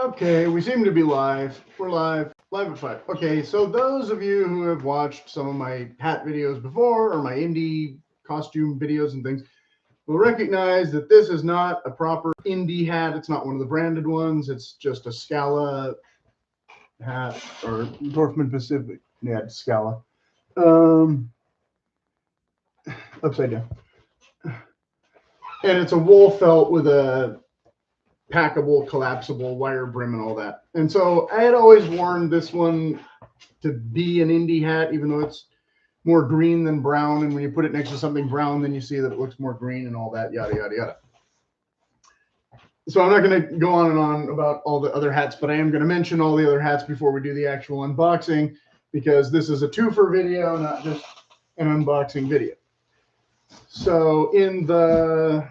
Okay, we seem to be live. We're live at 5. Okay, so those of you who have watched some of my hat videos before or my indie costume videos and things will recognize that this is not a proper indie hat. It's not one of the branded ones. It's just a Scala hat or Dorfman Pacific. Yeah, it's Scala. Upside down. And it's a wool felt with a packable, collapsible wire brim and all that. And so I had always worn this one to be an indie hat, even though it's more green than brown. And when you put it next to something brown, then you see that it looks more green and all that, yada, yada, yada. So I'm not going to go on and on about all the other hats, but I am going to mention all the other hats before we do the actual unboxing, because this is a twofer video, not just an unboxing video. So in the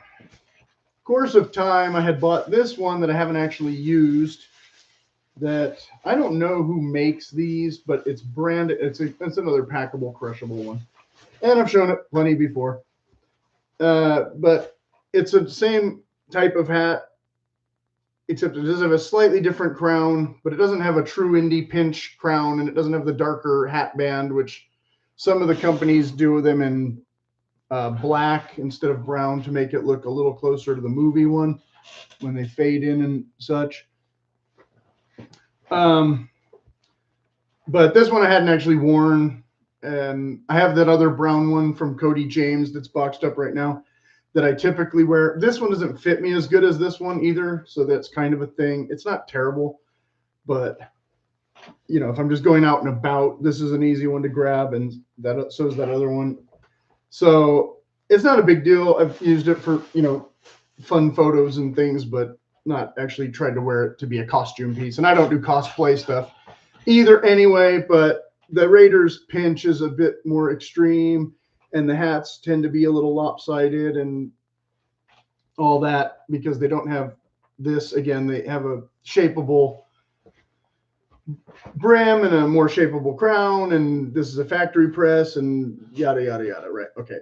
course of time, I had bought this one that I haven't actually used, that I don't know who makes these, but it's branded. It's another packable, crushable one, and I've shown it plenty before. But it's the same type of hat, except it does have a slightly different crown, but it doesn't have a true indie pinch crown, and it doesn't have the darker hat band, which some of the companies do them in black instead of brown to make it look a little closer to the movie one when they fade in and such. But this one I hadn't actually worn, and I have that other brown one from Cody James that's boxed up right now that I typically wear. This one doesn't fit me as good as this one either, so that's kind of a thing. It's not terrible, but you know, if I'm just going out and about, this is an easy one to grab, and that so is that other one. So it's not a big deal. I've used it for, you know, fun photos and things, but not actually tried to wear it to be a costume piece. And I don't do cosplay stuff either anyway, but the Raiders pinch is a bit more extreme, and the hats tend to be a little lopsided and all that because they don't have this. Again, they have a shapeable brim and a more shapeable crown, and this is a factory press and yada, yada, yada, right? Okay.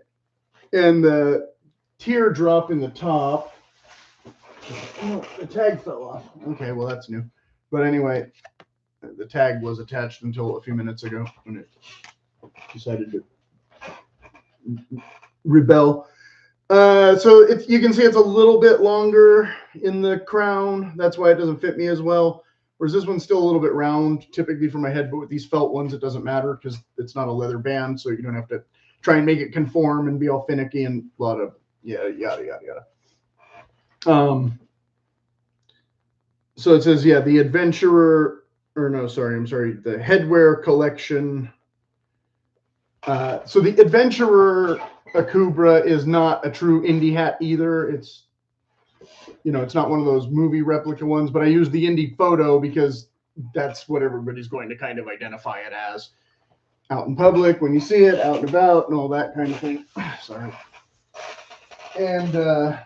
And the teardrop in the top, oh, the tag fell off. Okay, well, that's new. But anyway, the tag was attached until a few minutes ago when it decided to rebel. So you can see it's a little bit longer in the crown. That's why it doesn't fit me as well. Whereas this one's still a little bit round, typically for my head, but with these felt ones, it doesn't matter because it's not a leather band, so you don't have to try and make it conform and be all finicky and a lot of yada, yada, yada. So it says, yeah, the Adventurer, or no, sorry, I'm sorry, the Headwear Collection. So the Adventurer Akubra is not a true indie hat either. It's, you know, it's not one of those movie replica ones, but I use the indie photo because that's what everybody's going to kind of identify it as out in public when you see it out and about and all that kind of thing. Sorry. And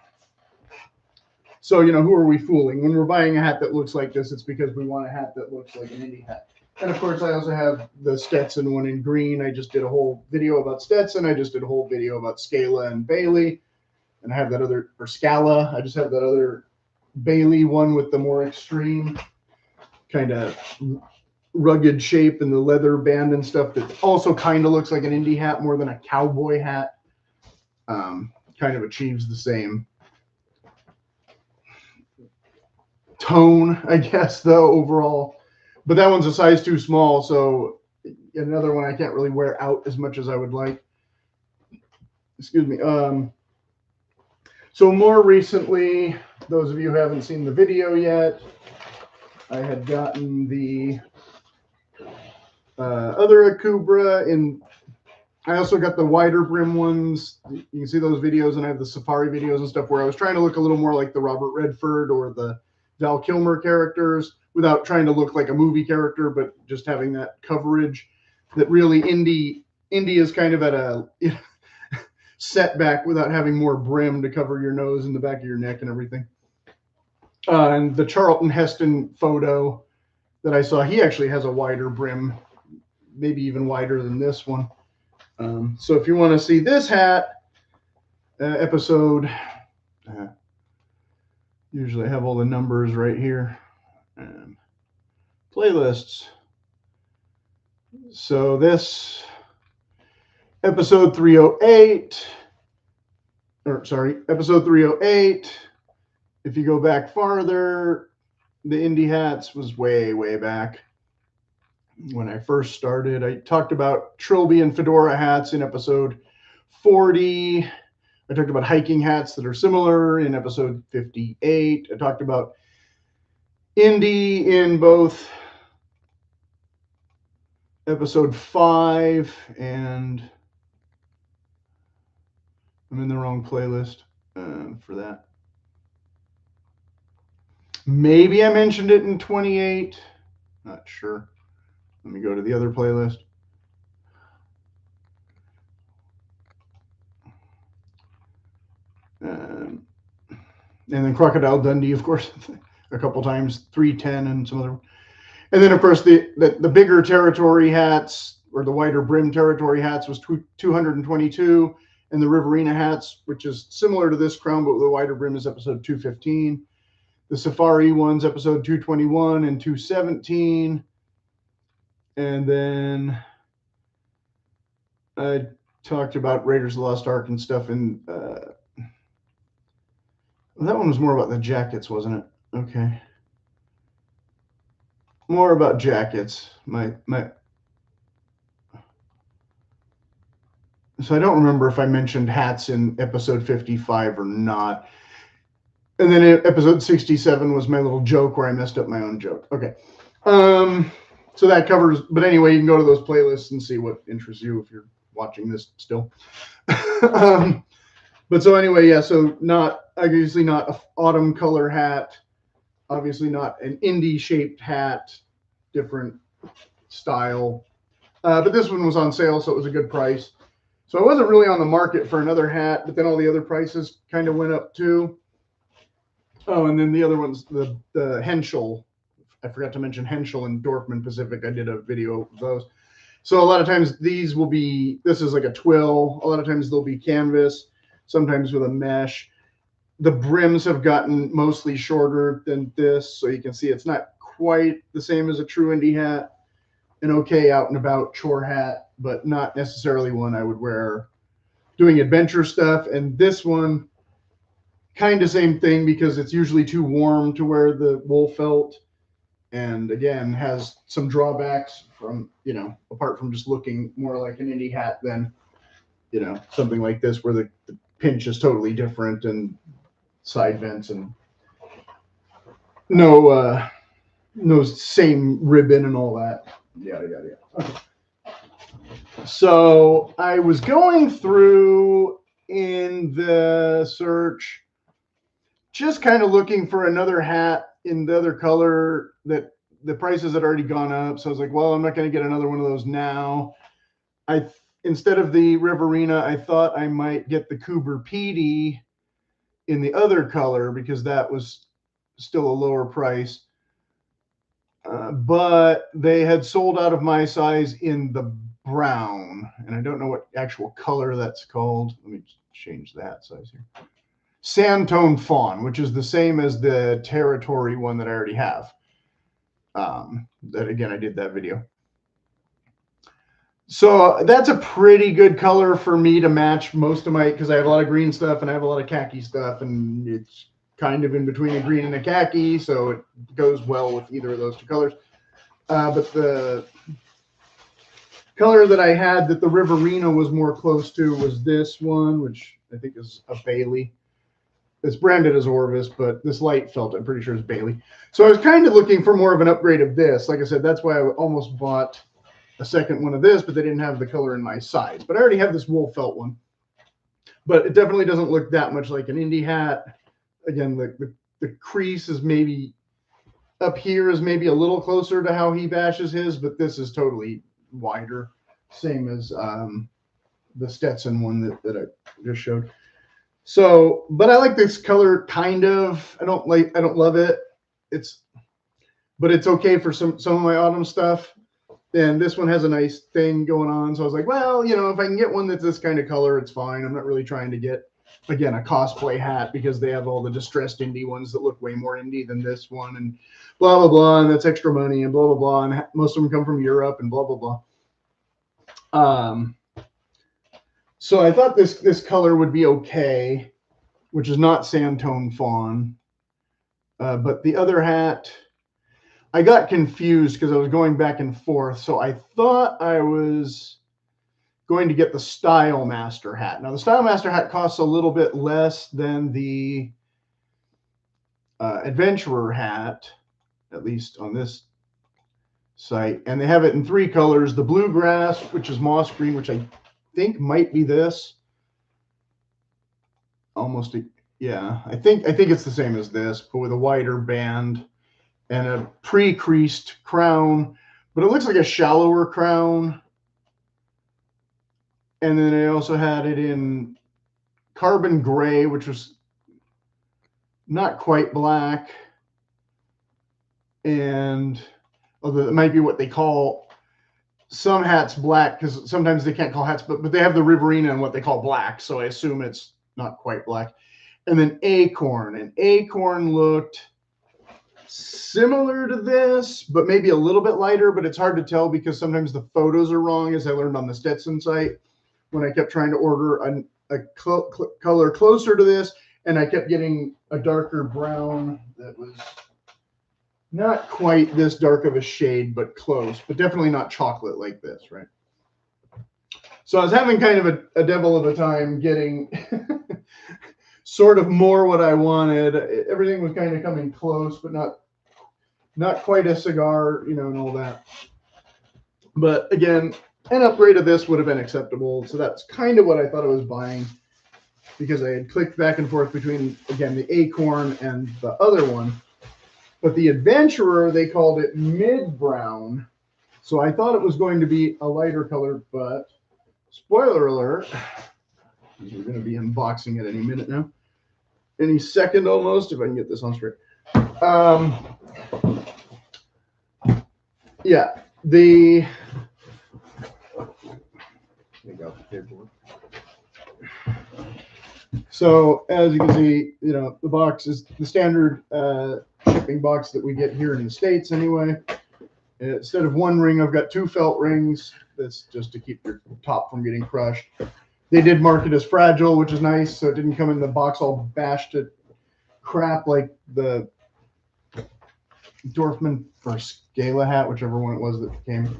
so, you know, who are we fooling? When we're buying a hat that looks like this, it's because we want a hat that looks like an indie hat. And of course, I also have the Stetson one in green. I just did a whole video about Stetson. I just did a whole video about Scala and Bailey. And I have that other, or Scala. I just have that other Bailey one with the more extreme kind of rugged shape and the leather band and stuff that also kind of looks like an indie hat more than a cowboy hat. Kind of achieves the same tone, I guess, though, overall. But that one's a size too small, so another one I can't really wear out as much as I would like. Excuse me. So more recently, those of you who haven't seen the video yet, I had gotten the other Akubra, and I also got the wider brim ones. You can see those videos, and I have the safari videos and stuff where I was trying to look a little more like the Robert Redford or the Val Kilmer characters without trying to look like a movie character, but just having that coverage that really indie is kind of at a setback without having more brim to cover your nose and the back of your neck and everything. And the Charlton Heston photo that I saw, he actually has a wider brim, maybe even wider than this one. So if you want to see this hat, episode, usually I have all the numbers right here. Playlists. So this episode 308, or sorry, episode 308. If you go back farther, the indie hats was way, way back. When I first started, I talked about Trilby and Fedora hats in episode 40. I talked about hiking hats that are similar in episode 58. I talked about indie in both episode 5 and I'm in the wrong playlist for that. Maybe I mentioned it in 28. Not sure. Let me go to the other playlist. And then Crocodile Dundee, of course, a couple times, 310 and some other. And then, of course, the bigger territory hats or the wider brim territory hats was 222. And the Riverina hats, which is similar to this crown, but with a wider brim, is episode 215. The Safari ones, episode 221 and 217. And then I talked about Raiders of the Lost Ark and stuff. And that one was more about the jackets, wasn't it? Okay. More about jackets. So I don't remember if I mentioned hats in episode 55 or not. And then episode 67 was my little joke where I messed up my own joke. Okay. So that covers, but anyway, you can go to those playlists and see what interests you if you're watching this still. But so anyway, yeah, so obviously not an autumn color hat, obviously not an indie shaped hat, different style. But this one was on sale, so it was a good price. So I wasn't really on the market for another hat, but then all the other prices kind of went up too. Oh, and then the other ones, the Henschel. I forgot to mention Henschel and Dorfman Pacific. I did a video of those. So a lot of times these will be, this is like a twill. A lot of times they'll be canvas, sometimes with a mesh. The brims have gotten mostly shorter than this. So you can see it's not quite the same as a true indie hat. An okay out and about chore hat, but not necessarily one I would wear doing adventure stuff. And this one, kind of same thing because it's usually too warm to wear the wool felt. And again, has some drawbacks from, apart from just looking more like an indie hat than, something like this where the pinch is totally different and side vents and no same ribbon and all that. Yada, yada, yada. Okay. So I was going through in the search, just kind of looking for another hat in the other color that the prices had already gone up. So I was like, well, I'm not going to get another one of those now. Instead of the Riverina, I thought I might get the Coober PD in the other color because that was still a lower price. But they had sold out of my size in the brown, and I don't know what actual color that's called. Let me change the hat size here. Sandtone Fawn, which is the same as the Territory one that I already have. That again, I did that video. So that's a pretty good color for me to match most of my, because I have a lot of green stuff and I have a lot of khaki stuff, and it's kind of in between a green and a khaki, so it goes well with either of those two colors. But the color that I had that the Riverina was more close to was this one, which I think is a Bailey. It's branded as Orvis, but this light felt, I'm pretty sure, is Bailey. So I was kind of looking for more of an upgrade of this. Like I said, that's why I almost bought a second one of this, but they didn't have the color in my size. But I already have this wool felt one. But it definitely doesn't look that much like an indie hat. Again, the crease is maybe up here is maybe a little closer to how he bashes his, but this is totally wider. Same as the Stetson one that I just showed. So, but I like this color kind of. I don't love it. But it's okay for some of my autumn stuff. And this one has a nice thing going on. So I was like, well, if I can get one that's this kind of color, it's fine. I'm not really trying to get again, a cosplay hat because they have all the distressed indie ones that look way more indie than this one, and blah, blah, blah, and that's extra money, and blah, blah, blah, and most of them come from Europe, and blah, blah, blah. So I thought this color would be okay, which is not Sandtone Fawn. But the other hat, I got confused because I was going back and forth. So I thought I was going to get the Style Master hat. Now, the Style Master hat costs a little bit less than the Adventurer hat, at least on this site. And they have it in 3 colors. The Bluegrass, which is moss green, which I think might be this. Almost, yeah, I think it's the same as this, but with a wider band and a pre-creased crown, but it looks like a shallower crown. And then I also had it in carbon gray, which was not quite black. And although it might be what they call some hats black, because sometimes they can't call hats, but they have the Riverina and what they call black. So I assume it's not quite black. And then Acorn. And Acorn looked similar to this, but maybe a little bit lighter, but it's hard to tell because sometimes the photos are wrong, as I learned on the Stetson site when I kept trying to order a color closer to this, and I kept getting a darker brown that was not quite this dark of a shade, but close, but definitely not chocolate like this, right? So I was having kind of a devil of a time getting sort of more what I wanted. Everything was kind of coming close, but not quite a cigar, you know, and all that. But again, an upgrade of this would have been acceptable. So that's kind of what I thought I was buying, because I had clicked back and forth between, again, the Acorn and the other one. But the Adventurer, they called it mid-brown. So I thought it was going to be a lighter color, but spoiler alert, we're going to be unboxing it any minute now. Any second almost, if I can get this on straight. Yeah, there you go, paperwork. So as you can see, you know, the box is the standard shipping box that we get here in the States anyway. Instead of 1 ring, I've got 2 felt rings. That's just to keep your top from getting crushed. They did mark it as fragile, which is nice, so it didn't come in the box all bashed to crap like the Dorfman or Scala hat, whichever one it was that came.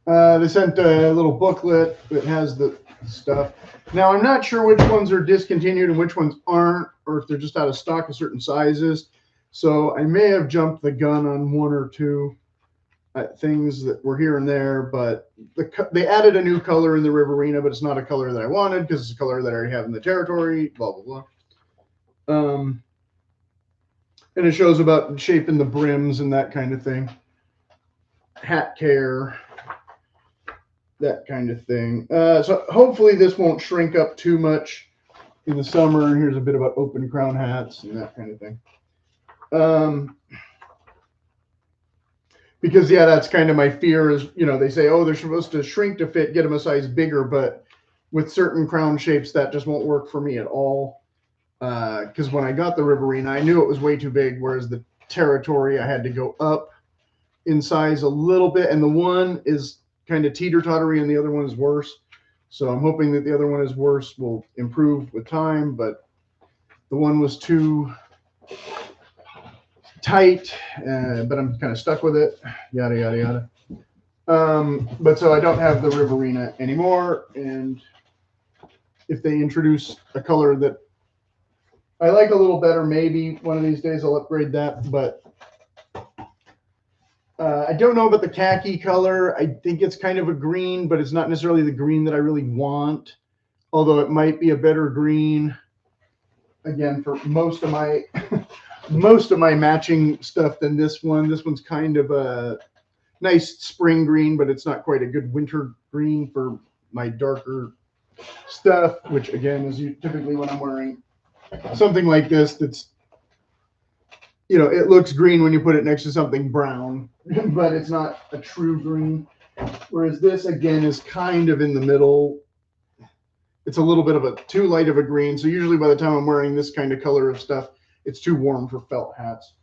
They sent a little booklet that has the stuff. Now, I'm not sure which ones are discontinued and which ones aren't, or if they're just out of stock of certain sizes. So I may have jumped the gun on 1 or 2 things that were here and there, but they added a new color in the Riverina, but it's not a color that I wanted because it's a color that I already have in the territory, blah, blah, blah. And it shows about shaping the brims and that kind of thing. Hat care, that kind of thing. So hopefully this won't shrink up too much in the summer. And here's a bit about open crown hats and that kind of thing. Because, yeah, that's kind of my fear is, you know, they say, oh, they're supposed to shrink to fit, get them a size bigger, but with certain crown shapes, that just won't work for me at all. Because when I got the Riverina, I knew it was way too big, whereas the Territory, I had to go up in size a little bit, and the one is kind of teeter-tottery and the other one is worse. So I'm hoping that the other one is worse will improve with time, but the one was too tight, but I'm kind of stuck with it, yada, yada, yada. But so I don't have the Riverina anymore, and if they introduce a color that I like a little better, maybe one of these days I'll upgrade that, but I don't know about the khaki color. I think it's kind of a green, but it's not necessarily the green that I really want, although it might be a better green, again, for most of my most of my matching stuff than this one. This one's kind of a nice spring green, but it's not quite a good winter green for my darker stuff, which again is typically when I'm wearing something like this that's, you know, it looks green when you put it next to something brown, but it's not a true green. Whereas this, again, is kind of in the middle. it's a little bit of a too light of a green. So usually by the time I'm wearing this kind of color of stuff, it's too warm for felt hats,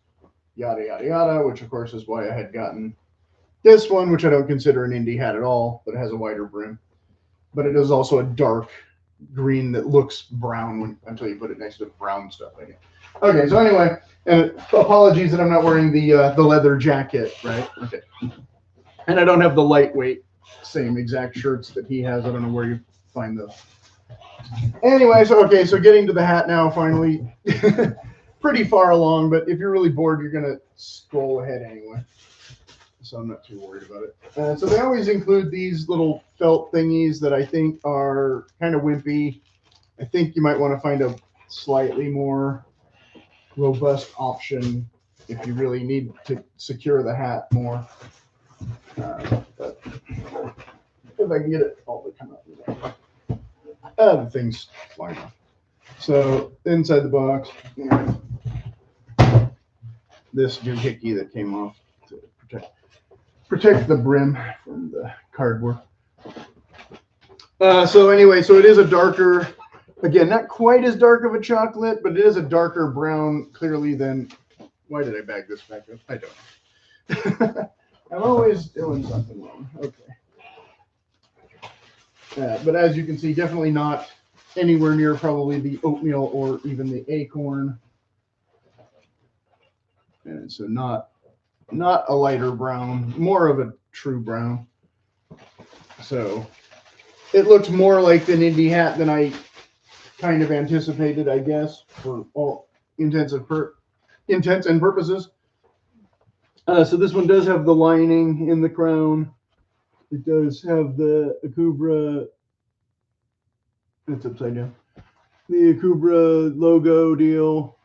yada, yada, yada, which of course is why I had gotten this one, which I don't consider an indie hat at all, but it has a wider brim. But it is also a dark green that looks brown until you put it next to brown stuff. Okay, so anyway, and apologies that I'm not wearing the leather jacket, right? Okay. And I don't have the lightweight same exact shirts that he has. I don't know where you find those. Anyway, so okay, so getting to the hat now, finally. Pretty far along, but if you're really bored, you're going to scroll ahead anyway. So I'm not too worried about it. So they always include these little felt thingies that I think are kind of wimpy. I think you might want to find a slightly more robust option if you really need to secure the hat more. But if I can get it all to come out. The thing's flying off. So inside the box, this doohickey that came off to protect the brim from the cardboard. So anyway, so it is a darker, again, not quite as dark of a chocolate, but it is a darker brown clearly than, why did I bag this back up? I don't know. I'm always doing something wrong. Okay. But as you can see, definitely not anywhere near probably the oatmeal or even the acorn. And so not a lighter brown, more of a true brown. So it looks more like an indie hat than I kind of anticipated, I guess, for all intents and purposes. So this one does have the lining in the crown. It does have the Akubra, it's upside down, the Akubra logo deal,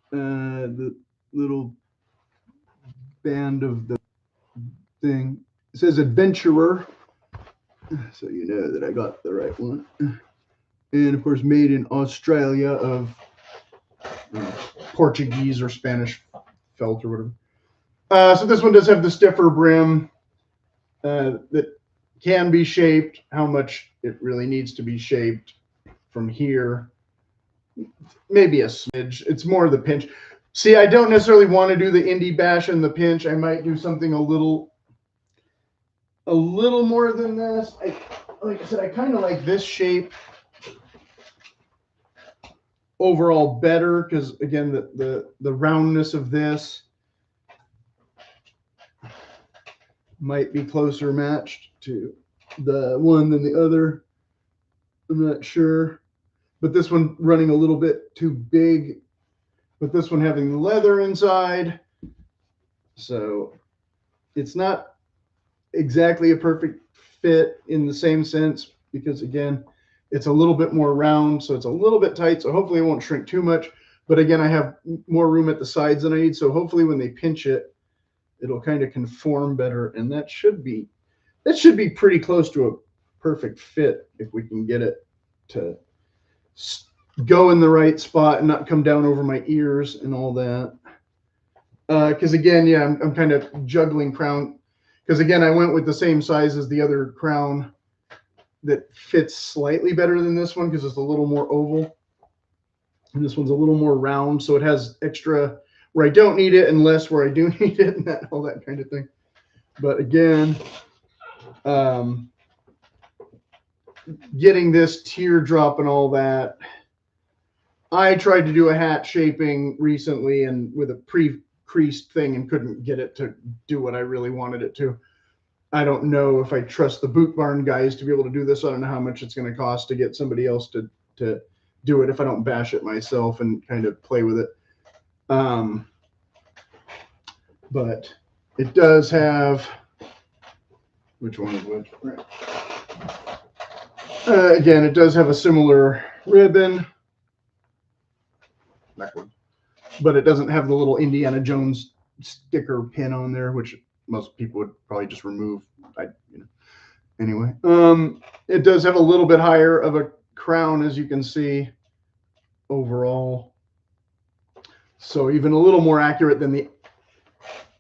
the little band of the thing. It says adventurer, so you know that I got the right one. And of course, made in Australia of Portuguese or Spanish felt or whatever. So this one does have the stiffer brim that can be shaped. How much it really needs to be shaped from here, maybe a smidge. It's more the pinch. See, I don't necessarily want to do the indie bash and the pinch. I might do something a little more than this. Like I said, I kind of like this shape overall better because, again, the roundness of this might be closer matched to the one than the other. I'm not sure. But this one running a little bit too big. But this one having the leather inside. So it's not exactly a perfect fit in the same sense because, again, it's a little bit more round. So it's a little bit tight. So hopefully it won't shrink too much. But again, I have more room at the sides than I need. So hopefully when they pinch it, it'll kind of conform better, and that should be pretty close to a perfect fit if we can get it to go in the right spot and not come down over my ears and all that. Because again, yeah, I'm kind of juggling crown. Because again, I went with the same size as the other crown that fits slightly better than this one because it's a little more oval, and this one's a little more round, so it has extra where I don't need it and less where I do need it and all that kind of thing. But again, getting this teardrop and all that, I tried to do a hat shaping recently and with a pre-creased thing and couldn't get it to do what I really wanted it to. I don't know if I trust the Boot Barn guys to be able to do this. I don't know how much it's going to cost to get somebody else to do it if I don't bash it myself and kind of play with it. But it does have, which one is which? Right. Again, it does have a similar ribbon, backward, but it doesn't have the little Indiana Jones sticker pin on there, which most people would probably just remove. Anyway, it does have a little bit higher of a crown, as you can see, overall. So even a little more accurate than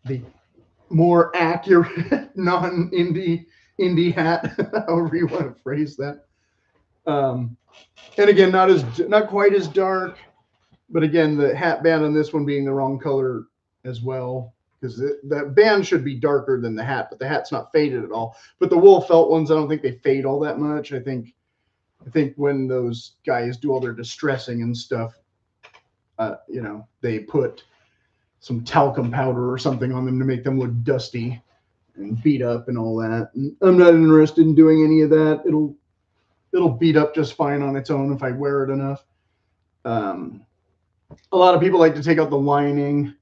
the more accurate non-indie hat, however you want to phrase that. And again, not quite as dark, but again, the hat band on this one being the wrong color as well, because the band should be darker than the hat, but the hat's not faded at all. But the wool felt ones, I don't think they fade all that much. I think when those guys do all their distressing and stuff, you know, they put some talcum powder or something on them to make them look dusty and beat up and all that. And I'm not interested in doing any of that. It'll beat up just fine on its own if I wear it enough. A lot of people like to take out the lining.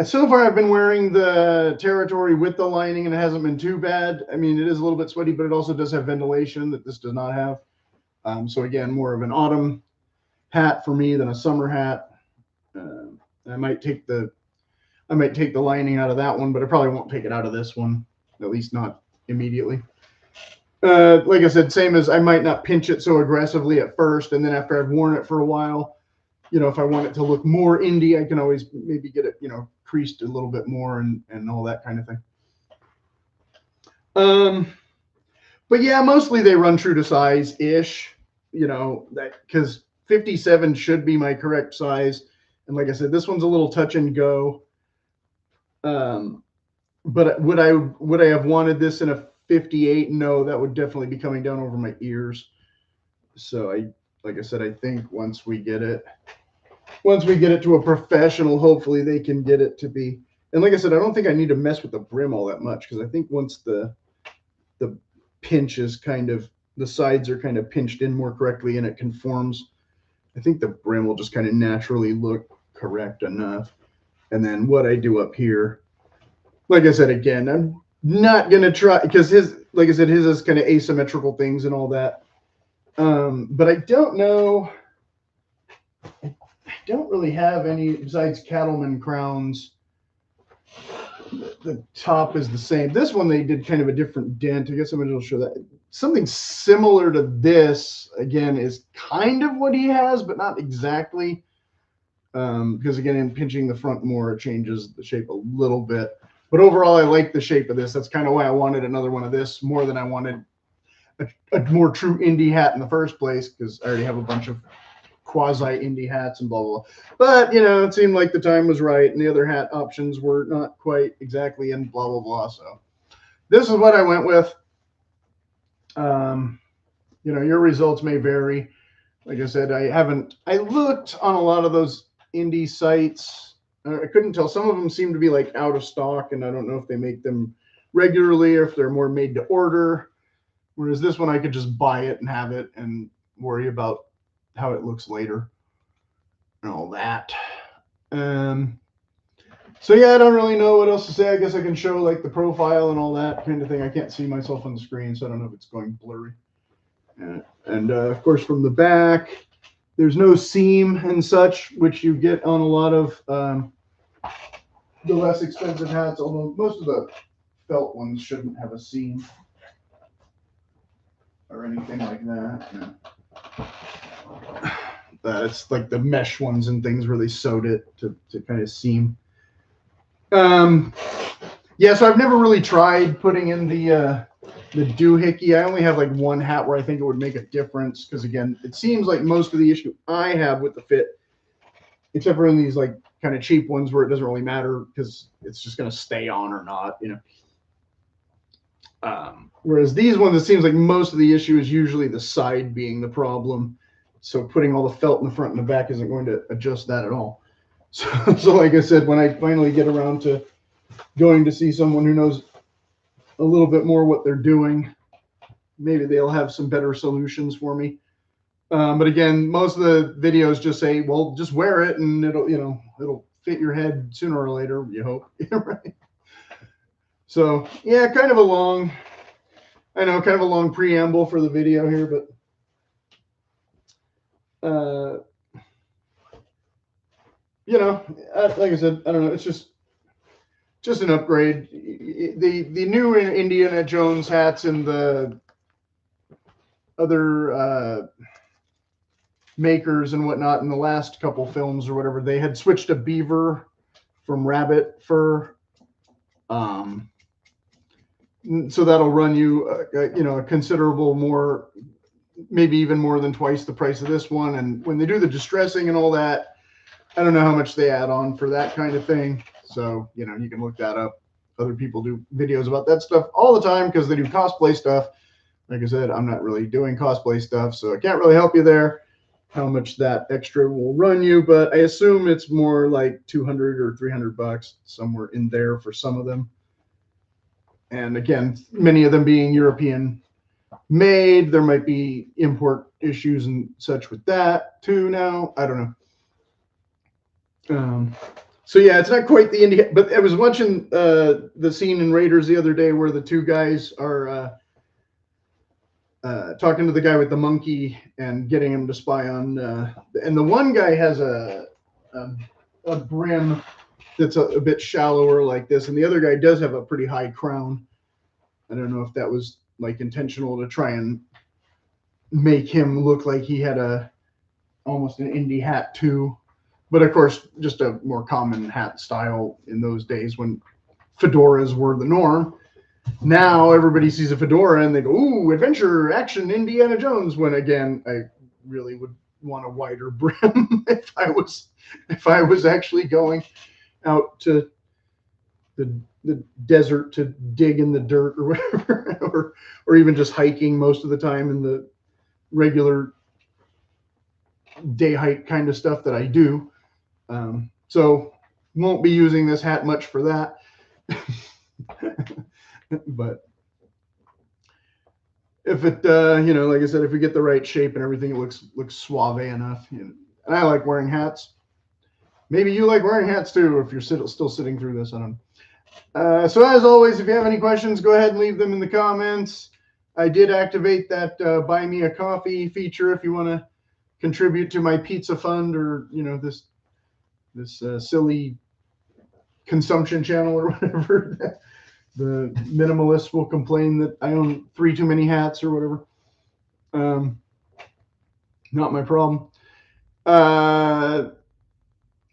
So far, I've been wearing the Territory with the lining, and it hasn't been too bad. I mean, it is a little bit sweaty, but it also does have ventilation that this does not have. So again, more of an autumn hat for me than a summer hat. I might take the lining out of that one, but I probably won't take it out of this one, at least not immediately. Like I said, same as I might not pinch it so aggressively at first, and then after I've worn it for a while, you know, if I want it to look more indie, I can always maybe get it, you know, creased a little bit more and all that kind of thing. But yeah, mostly they run true to size-ish, you know, that because 57 should be my correct size. And like I said, this one's a little touch and go. But would I have wanted this in a 58? No, that would definitely be coming down over my ears. So like I said, I think once we get it to a professional, hopefully they can get it to be. And like I said, I don't think I need to mess with the brim all that much, because I think once the pinch is kind of, the sides are kind of pinched in more correctly and it conforms, I think the brim will just kind of naturally look correct enough. And then what I do up here, like I said, again, I'm not going to try, because like I said, his is kind of asymmetrical things and all that. But I don't know. I don't really have any besides cattleman crowns. The top is the same. This one, they did kind of a different dent. I guess somebody will show that. Something similar to this, again, is kind of what he has, but not exactly. Because again, in pinching the front more, it changes the shape a little bit. But overall, I like the shape of this. That's kind of why I wanted another one of this more than I wanted a more true indie hat in the first place, because I already have a bunch of quasi indie hats and blah, blah, blah. But, you know, it seemed like the time was right, and the other hat options were not quite exactly in blah, blah, blah. So this is what I went with. You know, your results may vary. Like I said, I looked on a lot of those indie sites. I couldn't tell. Some of them seem to be like out of stock, and I don't know if they make them regularly or if they're more made to order. Whereas this one, I could just buy it and have it and worry about how it looks later and all that. So yeah, I don't really know what else to say. I guess I can show like the profile and all that kind of thing. I can't see myself on the screen, so I don't know if it's going blurry. And of course, from the back, there's no seam and such, which you get on a lot of the less expensive hats, although most of the felt ones shouldn't have a seam or anything like that. No. It's like the mesh ones and things where they sewed it to kind of seam. Yeah, so I've never really tried putting in the doohickey. I only have like one hat where I think it would make a difference, because again, it seems like most of the issue I have with the fit, except for in these like kind of cheap ones where it doesn't really matter because it's just going to stay on or not, you know. Whereas these ones, it seems like most of the issue is usually the side being the problem. So putting all the felt in the front and the back isn't going to adjust that at all. So like I said, when I finally get around to going to see someone who knows a little bit more what they're doing, maybe they'll have some better solutions for me. But again, most of the videos just say, well, just wear it and it'll fit your head sooner or later, you hope. Right? So yeah, kind of a long preamble for the video here, but like I said, I don't know. It's just an upgrade. The new Indiana Jones hats and the other makers and whatnot in the last couple films or whatever, they had switched to beaver from rabbit fur. So that'll run you, a considerable more maybe even more than twice the price of this one. And when they do the distressing and all that, I don't know how much they add on for that kind of thing. So, you know, you can look that up. Other people do videos about that stuff all the time because they do cosplay stuff. Like I said, I'm not really doing cosplay stuff, so I can't really help you there, how much that extra will run you, but I assume it's more like 200 or 300 bucks, somewhere in there for some of them. And again, many of them being European made, there might be import issues and such with that too now. I don't know. So yeah, it's not quite the indie, but I was watching the scene in Raiders the other day where the two guys are talking to the guy with the monkey and getting him to spy on, and the one guy has a brim that's a bit shallower like this, and the other guy does have a pretty high crown. I don't know if that was like intentional to try and make him look like he had almost an indie hat too. But of course, just a more common hat style in those days when fedoras were the norm. Now everybody sees a fedora and they go, ooh, adventure, action, Indiana Jones. When again, I really would want a wider brim if I was actually going out to the desert to dig in the dirt or whatever, or even just hiking most of the time in the regular day hike kind of stuff that I do. So won't be using this hat much for that. But if it, you know, like I said, if we get the right shape and everything, it looks suave enough. You know, and I like wearing hats. Maybe you like wearing hats too, if you're still sitting through this. I don't know. So as always, if you have any questions, go ahead and leave them in the comments. I did activate that buy me a coffee feature if you want to contribute to my pizza fund, or you know, this silly consumption channel or whatever. The minimalists will complain that I own 3 too many hats or whatever. Not my problem.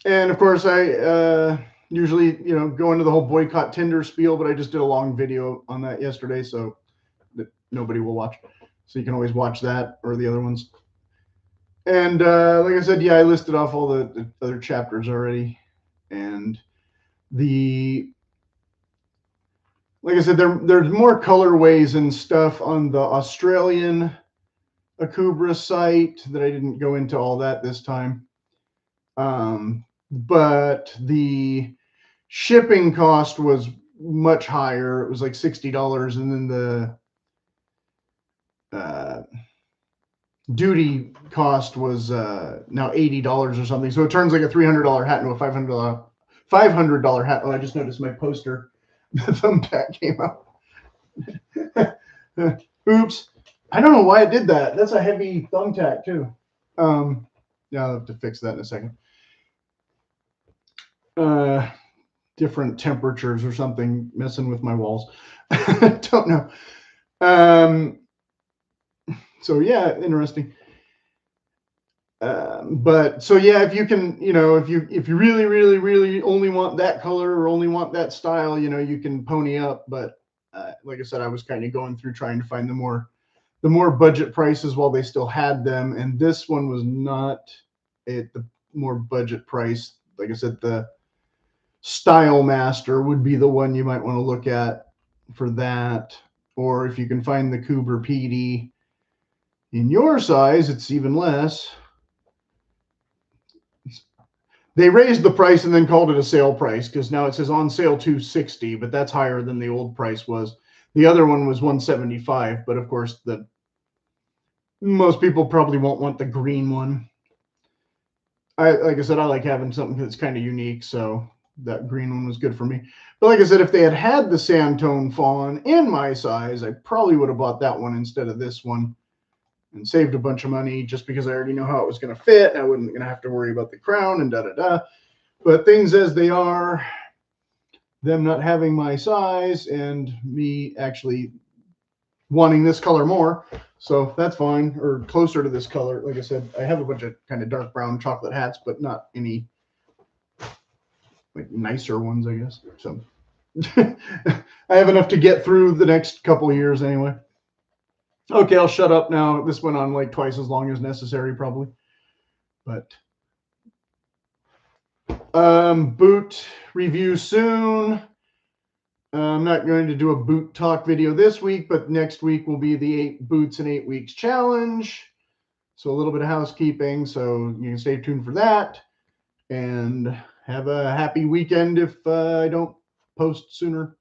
And of course, I usually, you know, go into the whole boycott Tinder spiel, but I just did a long video on that yesterday, so that nobody will watch. So you can always watch that or the other ones. And like I said, yeah, I listed off all the other chapters already. And like I said, there's more colorways and stuff on the Australian Akubra site that I didn't go into all that this time. But the shipping cost was much higher. It was like $60, and then the duty cost was now $80 or something. So it turns like a $300 hat into a $500 hat. Oh, I just noticed my poster. The thumbtack came out. Oops. I don't know why it did that. That's a heavy thumbtack too. Yeah, I'll have to fix that in a second. Different temperatures or something messing with my walls. Don't know. So yeah, interesting. But so yeah, if you can, you know, if you really only want that color or only want that style, you know, you can pony up. But like I said, I was kind of going through trying to find the more budget prices while they still had them, and this one was not at the more budget price. Like I said, the Style Master would be the one you might want to look at for that, or if you can find the Akubra PD in your size, it's even less. They raised the price and then called it a sale price because now it says on sale $260, but that's higher than the old price was. The other one was $175, but of course most people probably won't want the green one. Like I said, I like having something that's kind of unique, so that green one was good for me. But like I said, if they had the Sandtone fawn in my size, I probably would have bought that one instead of this one and saved a bunch of money just because I already know how it was going to fit. I wasn't going to have to worry about the crown and da-da-da. But things as they are, them not having my size and me actually wanting this color more, so that's fine, or closer to this color. Like I said, I have a bunch of kind of dark brown chocolate hats, but not any like nicer ones, I guess. So I have enough to get through the next couple of years anyway. Okay, I'll shut up now. This went on like twice as long as necessary, probably. But boot review soon. I'm not going to do a boot talk video this week, but next week will be the 8 boots in 8 weeks challenge. So a little bit of housekeeping. So you can stay tuned for that. And have a happy weekend if I don't post sooner.